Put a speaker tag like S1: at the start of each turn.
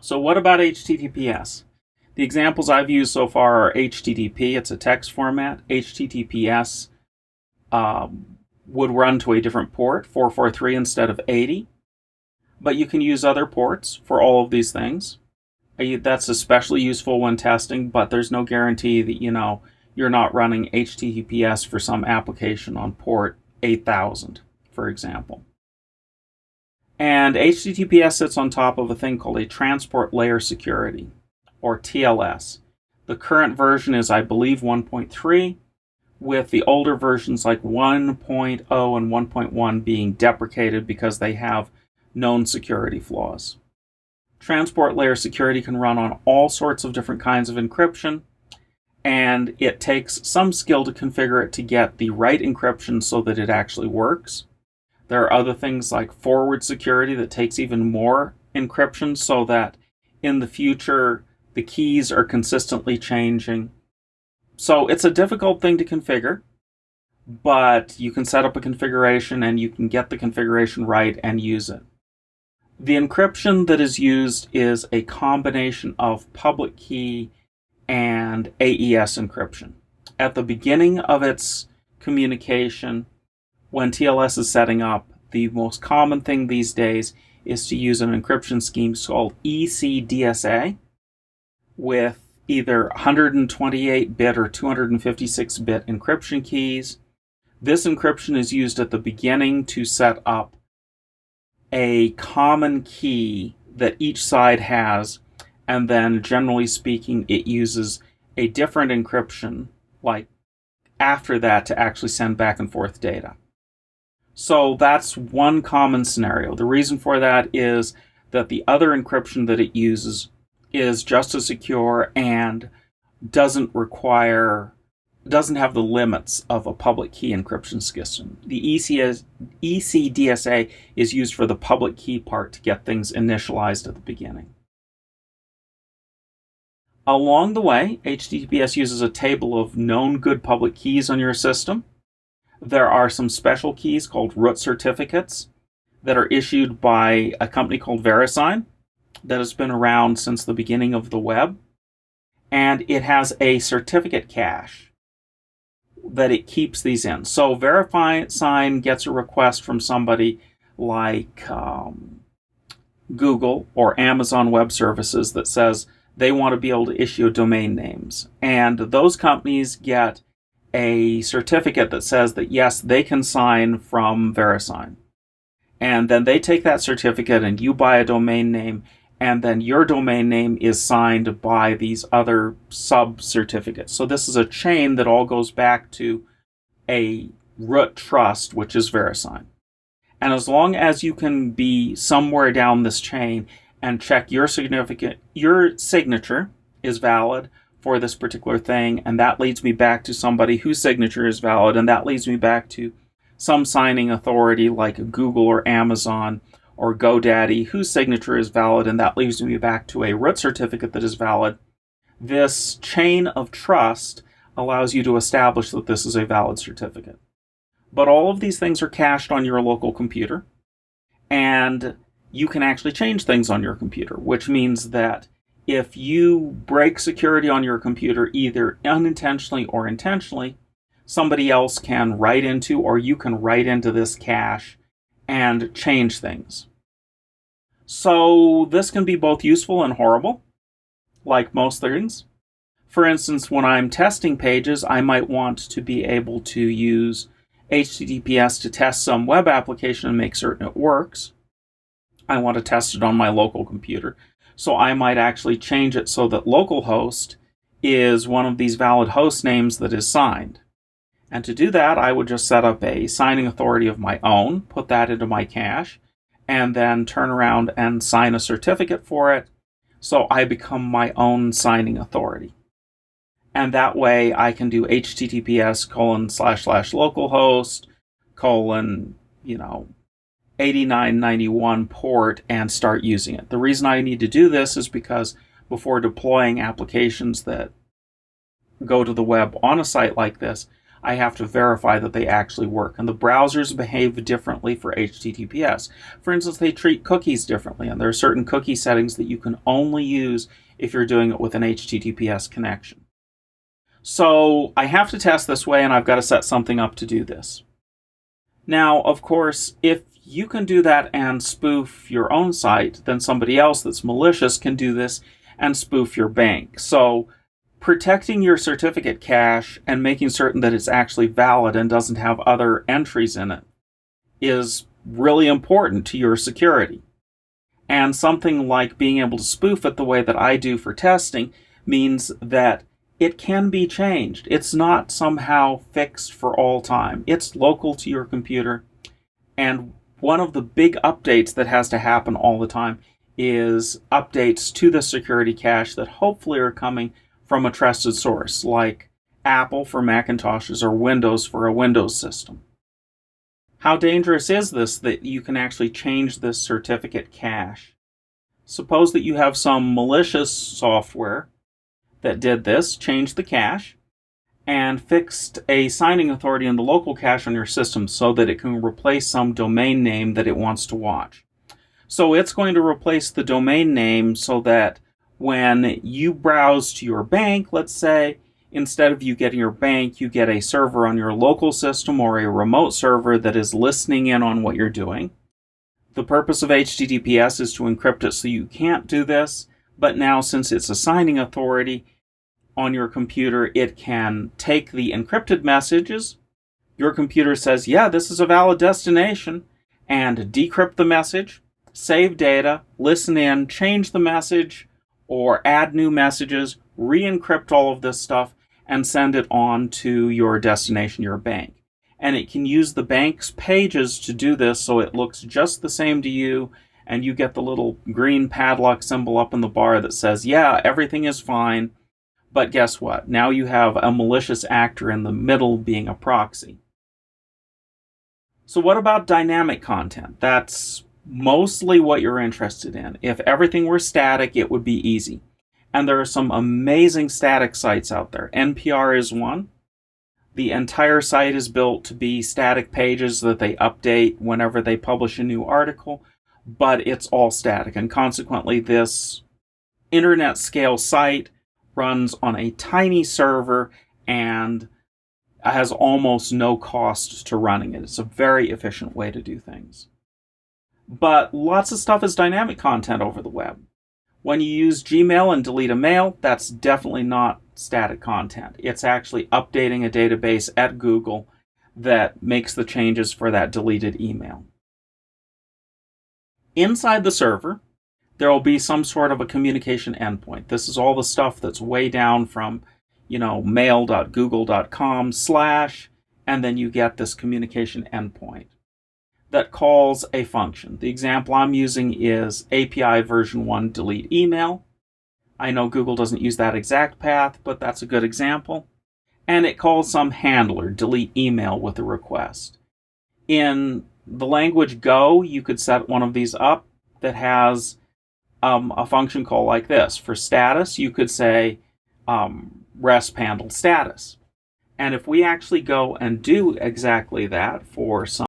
S1: So what about HTTPS? The examples I've used so far are HTTP, it's a text format. HTTPS would run to a different port, 443 instead of 80. But you can use other ports for all of these things. That's especially useful when testing, but there's no guarantee that, you're not running HTTPS for some application on port 8000, for example. And HTTPS sits on top of a thing called a Transport Layer Security, or TLS. The current version is, I believe, 1.3, with the older versions like 1.0 and 1.1 being deprecated because they have known security flaws. Transport layer security can run on all sorts of different kinds of encryption, and it takes some skill to configure it to get the right encryption so that it actually works. There are other things like forward security that takes even more encryption so that in the future the keys are consistently changing. So it's a difficult thing to configure, but you can set up a configuration and you can get the configuration right and use it. The encryption that is used is a combination of public key and AES encryption. At the beginning of its communication, when TLS is setting up, the most common thing these days is to use an encryption scheme called ECDSA with either 128-bit or 256-bit encryption keys. This encryption is used at the beginning to set up a common key that each side has, and then generally speaking it uses a different encryption like after that to actually send back and forth data. So that's one common scenario. The reason for that is that the other encryption that it uses is just as secure and doesn't have the limits of a public key encryption system. The ECDSA is used for the public key part to get things initialized at the beginning. Along the way, HTTPS uses a table of known good public keys on your system. There are some special keys called root certificates that are issued by a company called VeriSign that has been around since the beginning of the web. And it has a certificate cache that it keeps these in. So VeriSign gets a request from somebody like Google or Amazon Web Services that says they want to be able to issue domain names. And those companies get a certificate that says that yes, they can sign from VeriSign. And then they take that certificate and you buy a domain name, and then your domain name is signed by these other sub-certificates. So this is a chain that all goes back to a root trust, which is VeriSign. And as long as you can be somewhere down this chain and check your signature is valid for this particular thing, and that leads me back to somebody whose signature is valid, and that leads me back to some signing authority like Google or Amazon or GoDaddy whose signature is valid, and that leads me back to a root certificate that is valid. This chain of trust allows you to establish that this is a valid certificate. But all of these things are cached on your local computer, and you can actually change things on your computer, which means that if you break security on your computer, either unintentionally or intentionally, somebody else can write into, or you can write into this cache and change things. So this can be both useful and horrible, like most things. For instance, when I'm testing pages, I might want to be able to use HTTPS to test some web application and make certain it works. I want to test it on my local computer. So I might actually change it so that localhost is one of these valid host names that is signed. And to do that, I would just set up a signing authority of my own, put that into my cache, and then turn around and sign a certificate for it, so I become my own signing authority. And that way I can do https://localhost, 8991 port and start using it. The reason I need to do this is because before deploying applications that go to the web on a site like this, I have to verify that they actually work. And the browsers behave differently for HTTPS. For instance, they treat cookies differently, and there are certain cookie settings that you can only use if you're doing it with an HTTPS connection. So I have to test this way, and I've got to set something up to do this. Now, of course, if you can do that and spoof your own site, then somebody else that's malicious can do this and spoof your bank. So protecting your certificate cache and making certain that it's actually valid and doesn't have other entries in it is really important to your security. And something like being able to spoof it the way that I do for testing means that it can be changed. It's not somehow fixed for all time. It's local to your computer. And one of the big updates that has to happen all the time is updates to the security cache that hopefully are coming from a trusted source, like Apple for Macintoshes or Windows for a Windows system. How dangerous is this that you can actually change this certificate cache? Suppose that you have some malicious software that did this, changed the cache, and fixed a signing authority in the local cache on your system so that it can replace some domain name that it wants to watch. So it's going to replace the domain name so that when you browse to your bank, let's say, instead of you getting your bank, you get a server on your local system or a remote server that is listening in on what you're doing. The purpose of HTTPS is to encrypt it so you can't do this. But now, since it's a signing authority on your computer, it can take the encrypted messages. Your computer says, yeah, this is a valid destination, and decrypt the message, save data, listen in, change the message, or add new messages, re-encrypt all of this stuff, and send it on to your destination, your bank. And it can use the bank's pages to do this so it looks just the same to you, and you get the little green padlock symbol up in the bar that says, yeah, everything is fine. But guess what? Now you have a malicious actor in the middle being a proxy. So what about dynamic content? That's mostly what you're interested in. If everything were static, it would be easy. And there are some amazing static sites out there. NPR is one. The entire site is built to be static pages that they update whenever they publish a new article. But it's all static, and consequently this internet scale site runs on a tiny server and has almost no cost to running it. It's a very efficient way to do things. But lots of stuff is dynamic content over the web. When you use Gmail and delete a mail, that's definitely not static content. It's actually updating a database at Google that makes the changes for that deleted email. Inside the server, there will be some sort of a communication endpoint. This is all the stuff that's way down from, mail.google.com / and then you get this communication endpoint that calls a function. The example I'm using is API version 1 delete email. I know Google doesn't use that exact path, but that's a good example. And it calls some handler, delete email, with a request. In the language Go, you could set one of these up that has a function call like this. For status, you could say resp handle status. And if we actually go and do exactly that for some